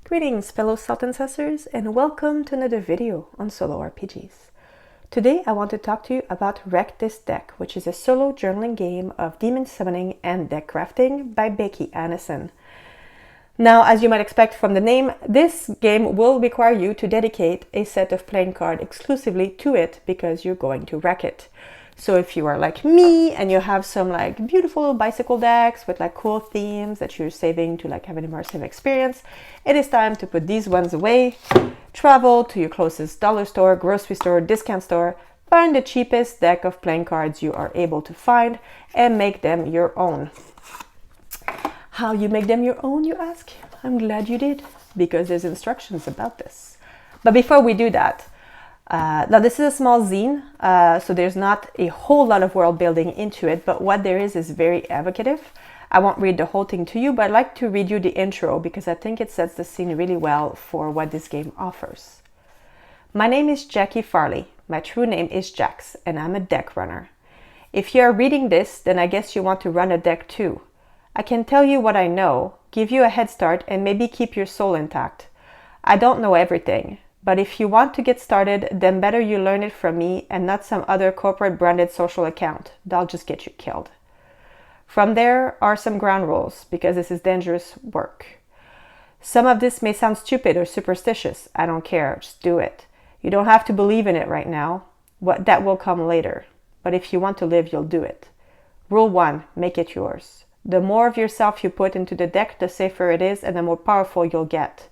Greetings fellow Salt Ancestors, and welcome to another video on solo RPGs. Today I want to talk to you about Wreck This Deck, which is a solo journaling game of demon summoning and deck crafting by Becky Annison. Now, as you might expect from the name, this game will require you to dedicate a set of playing cards exclusively to it because you're going to wreck it. So if you are like me and you have some like beautiful bicycle decks with like cool themes that you're saving to like have an immersive experience, it is time to put these ones away, travel to your closest dollar store, grocery store, discount store, find the cheapest deck of playing cards you are able to find and make them your own. How you make them your own, you ask? I'm glad you did, because there's instructions about this. But before we do that, now this is a small zine, so there's not a whole lot of world building into it, but what there is very evocative. I won't read the whole thing to you, but I'd like to read you the intro because I think it sets the scene really well for what this game offers. My name is Jackie Farley. My true name is Jax, and I'm a deck runner. If you are reading this, then I guess you want to run a deck too. I can tell you what I know, give you a head start, and maybe keep your soul intact. I don't know everything. But if you want to get started, then better you learn it from me and not some other corporate branded social account. That'll just get you killed. From there are some ground rules, because this is dangerous work. Some of this may sound stupid or superstitious. I don't care, just do it. You don't have to believe in it right now. That will come later. But if you want to live, you'll do it. Rule 1, make it yours. The more of yourself you put into the deck, the safer it is and the more powerful you'll get.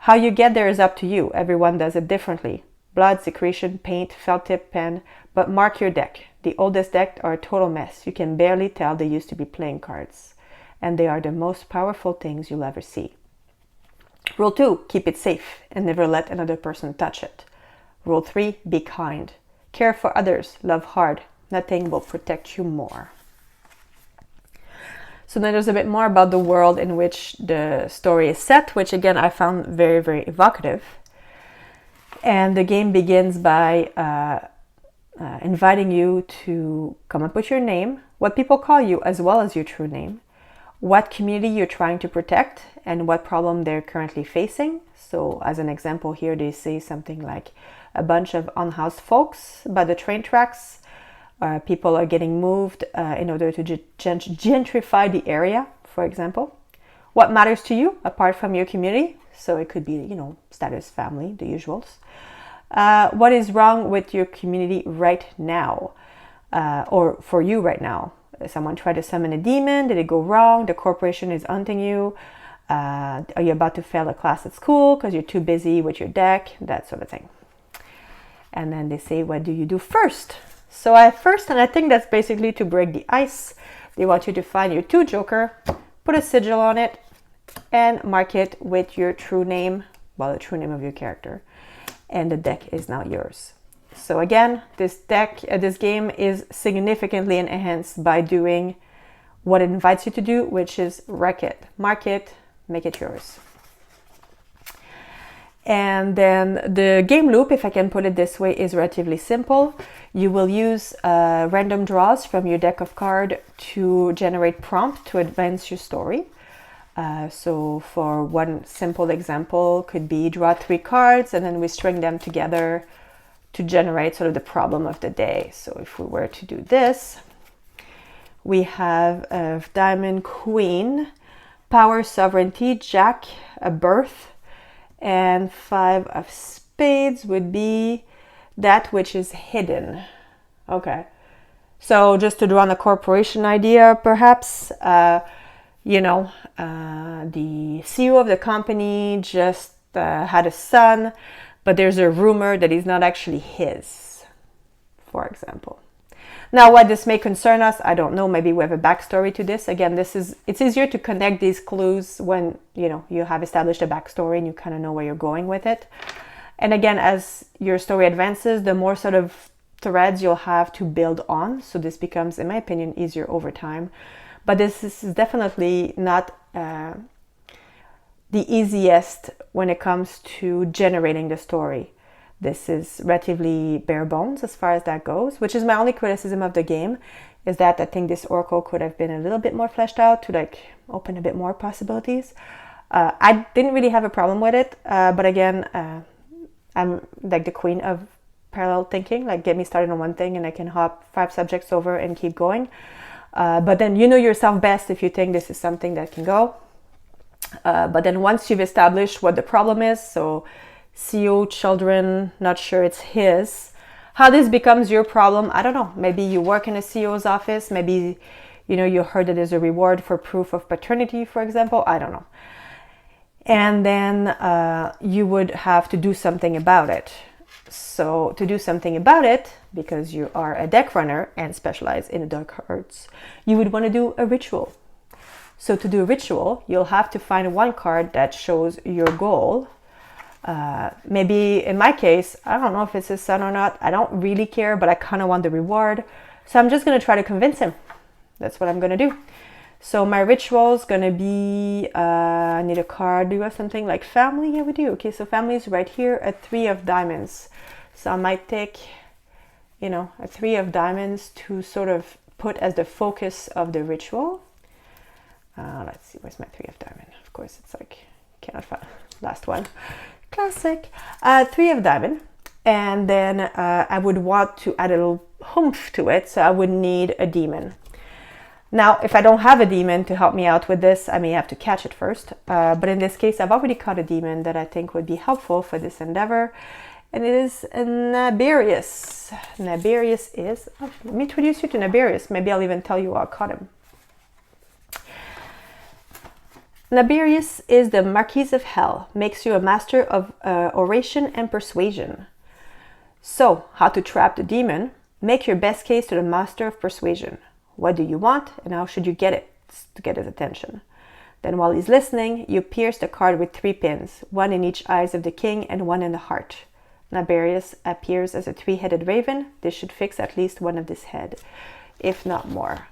How you get there is up to you. Everyone does it differently. Blood, secretion, paint, felt tip, pen. But mark your deck. The oldest decks are a total mess. You can barely tell they used to be playing cards. And they are the most powerful things you'll ever see. Rule 2, keep it safe and never let another person touch it. Rule 3, be kind. Care for others, love hard. Nothing will protect you more. So then there's a bit more about the world in which the story is set, which again I found very, very evocative. And the game begins by inviting you to come up with your name, what people call you as well as your true name, what community you're trying to protect, and what problem they're currently facing. So as an example here, they say something like a bunch of unhoused folks by the train tracks. People are getting moved in order to gentrify the area, for example. What matters to you apart from your community? So it could be, status, family, the usuals. What is wrong with your community right now? Or for you right now? Someone tried to summon a demon. Did it go wrong? The corporation is hunting you. Are you about to fail a class at school because you're too busy with your deck? That sort of thing. And then they say, what do you do first? So at first, and I think that's basically to break the ice, they want you to find your 2 joker, put a sigil on it, and mark it with your true name, well, the true name of your character, and the deck is now yours. So again, this game is significantly enhanced by doing what it invites you to do, which is wreck it, mark it, make it yours. And then the game loop, if I can put it this way, is relatively simple. You will use random draws from your deck of cards to generate prompt to advance your story. So for one simple example, could be draw 3 cards and then we string them together to generate sort of the problem of the day. So if we were to do this, we have a Diamond Queen, Power, Sovereignty, Jack, a Birth, and 5 of Spades would be that which is hidden. Okay. So just to draw on a corporation idea, perhaps, the CEO of the company just had a son, but there's a rumor that he's not actually his, for example. Now, what this may concern us, I don't know. Maybe we have a backstory to this. Again, it's easier to connect these clues when, you have established a backstory and you kind of know where you're going with it. And again, as your story advances, the more sort of threads you'll have to build on. So this becomes, in my opinion, easier over time. But this is definitely not the easiest when it comes to generating the story. This is relatively bare bones as far as that goes, which is my only criticism of the game, is that I think this oracle could have been a little bit more fleshed out to open a bit more possibilities. I didn't really have a problem with it, but again, I'm like the queen of parallel thinking, like get me started on one thing and I can hop 5 subjects over and keep going. But then you know yourself best if you think this is something that can go. But then once you've established what the problem is, so CO, children, not sure it's his, how this becomes your problem, I don't know. Maybe you work in a CO's office, maybe you heard that there's a reward for proof of paternity, for example, I don't know. And then you would have to do something about it. So to do something about it, because you are a deck runner and specialize in the dark arts, you would want to do a ritual. So to do a ritual, you'll have to find one card that shows your goal. Maybe in my case, I don't know if it's his son or not. I don't really care, but I kind of want the reward. So I'm just going to try to convince him. That's what I'm going to do. So my ritual is going to be, I need a card. Do you have something like family? Yeah, we do. Okay, so family is right here, a 3 of diamonds. So I might take, a 3 of diamonds to sort of put as the focus of the ritual. Let's see, where's my 3 of diamond? Of course, it's like, cannot find, last one. Classic. 3 of diamond. And then I would want to add a little oomph to it, so I would need a demon. Now, if I don't have a demon to help me out with this, I may have to catch it first. But in this case, I've already caught a demon that I think would be helpful for this endeavor. And it is Naberius. Naberius is, let me introduce you to Naberius. Maybe I'll even tell you how I caught him. Naberius is the Marquis of Hell, makes you a master of oration and persuasion. So, how to trap the demon? Make your best case to the master of persuasion. What do you want and how should you get it to get his attention? Then while he's listening, you pierce the card with 3 pins, 1 in each eyes of the king and 1 in the heart. Naberius appears as a 3-headed raven. This should fix at least one of this head, if not more.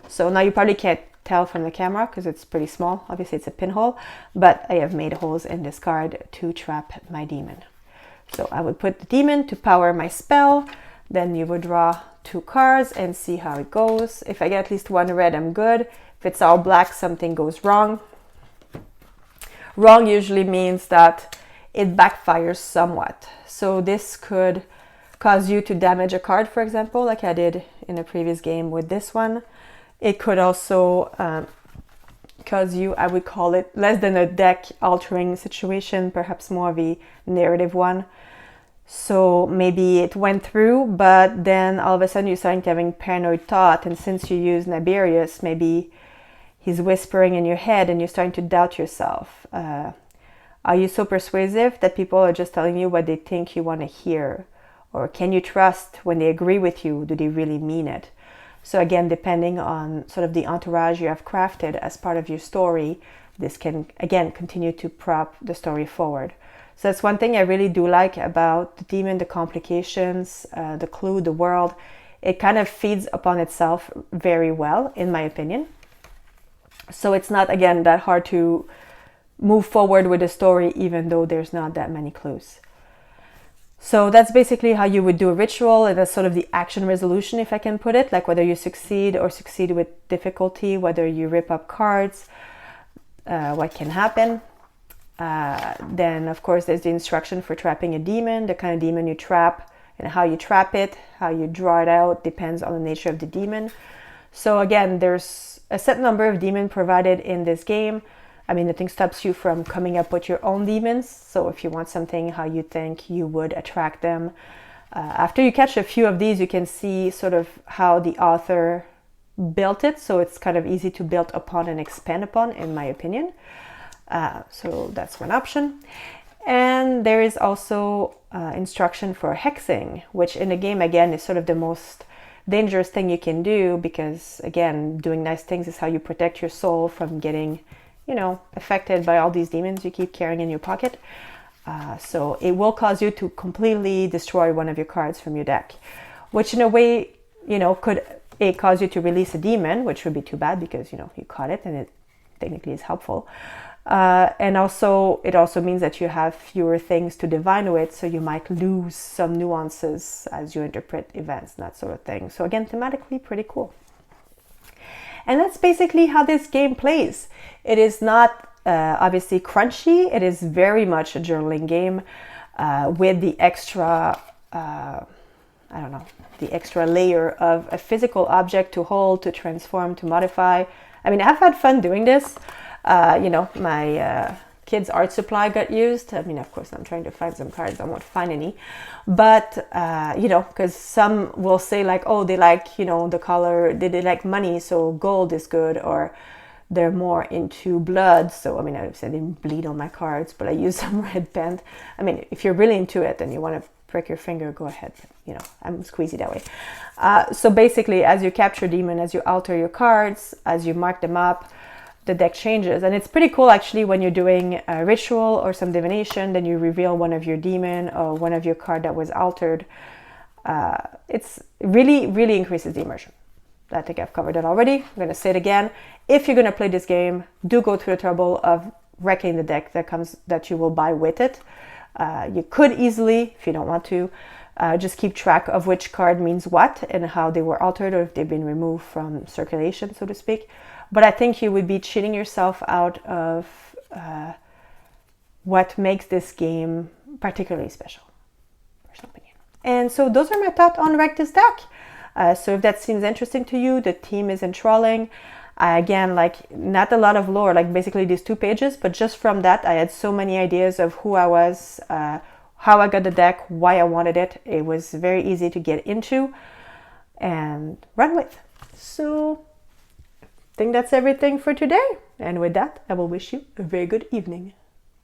So now you probably can't tell from the camera because it's pretty small. Obviously it's a pinhole, but I have made holes in this card to trap my demon. So I would put the demon to power my spell. Then you would draw 2 cards and see how it goes. If I get at least 1 red, I'm good. If it's all black, something goes wrong. Wrong usually means that it backfires somewhat. So this could cause you to damage a card, for example, like I did in a previous game with this one. It could also cause you, I would call it, less than a deck altering situation, perhaps more of a narrative one. So maybe it went through, but then all of a sudden you're starting to having paranoid thought, and since you use Naberius, maybe he's whispering in your head and you're starting to doubt yourself. Are you so persuasive that people are just telling you what they think you want to hear? Or can you trust when they agree with you? Do they really mean it? So again, depending on sort of the entourage you have crafted as part of your story, this can, again, continue to prop the story forward. So that's one thing I really do like about the demon, the complications, the clue, the world. It kind of feeds upon itself very well, in my opinion. So it's not, again, that hard to move forward with the story, even though there's not that many clues. So that's basically how you would do a ritual, and that's sort of the action resolution, if I can put it, like whether you succeed or succeed with difficulty, whether you rip up cards, what can happen. Then, of course, there's the instruction for trapping a demon, the kind of demon you trap, and how you trap it, how you draw it out, depends on the nature of the demon. So again, there's a set number of demons provided in this game. I mean, nothing stops you from coming up with your own demons. So if you want something, how you think you would attract them. After you catch a few of these, you can see sort of how the author built it. So it's kind of easy to build upon and expand upon, in my opinion. So that's one option. And there is also instruction for hexing, which in the game, again, is sort of the most dangerous thing you can do, because, again, doing nice things is how you protect your soul from getting, affected by all these demons you keep carrying in your pocket. So it will cause you to completely destroy one of your cards from your deck, which in a way, could it cause you to release a demon, which would be too bad because, you caught it and it technically is helpful. And also, it also means that you have fewer things to divine with, so you might lose some nuances as you interpret events, that sort of thing. So again, thematically pretty cool. And that's basically how this game plays. It is not obviously crunchy. It is very much a journaling game with the extra, I don't know, the extra layer of a physical object to hold, to transform, to modify. I mean, I've had fun doing this. My kids' art supply got used. I mean, of course, I'm trying to find some cards. I won't find any. But, because some will say like, oh, they like, the color, they like money, so gold is good, or they're more into blood. So, I mean, I didn't bleed on my cards, but I use some red paint. I mean, if you're really into it and you want to prick your finger, go ahead. But, I'm squeezy that way. So basically, as you capture demon, as you alter your cards, as you mark them up, the deck changes. And it's pretty cool actually when you're doing a ritual or some divination, then you reveal one of your demon or one of your card that was altered. It's really, really increases the immersion. I think I've covered it already. I'm going to say it again. If you're going to play this game, do go through the trouble of wrecking the deck that you will buy with it. You could easily, if you don't want to, just keep track of which card means what and how they were altered or if they've been removed from circulation, so to speak. But I think you would be cheating yourself out of what makes this game particularly special. Personal opinion. And so those are my thoughts on Wreck This Deck. So if that seems interesting to you, the theme is enthralling. Again, like not a lot of lore, like basically these 2 pages, but just from that, I had so many ideas of who I was, how I got the deck, why I wanted it. It was very easy to get into and run with. So I think that's everything for today. And with that, I will wish you a very good evening.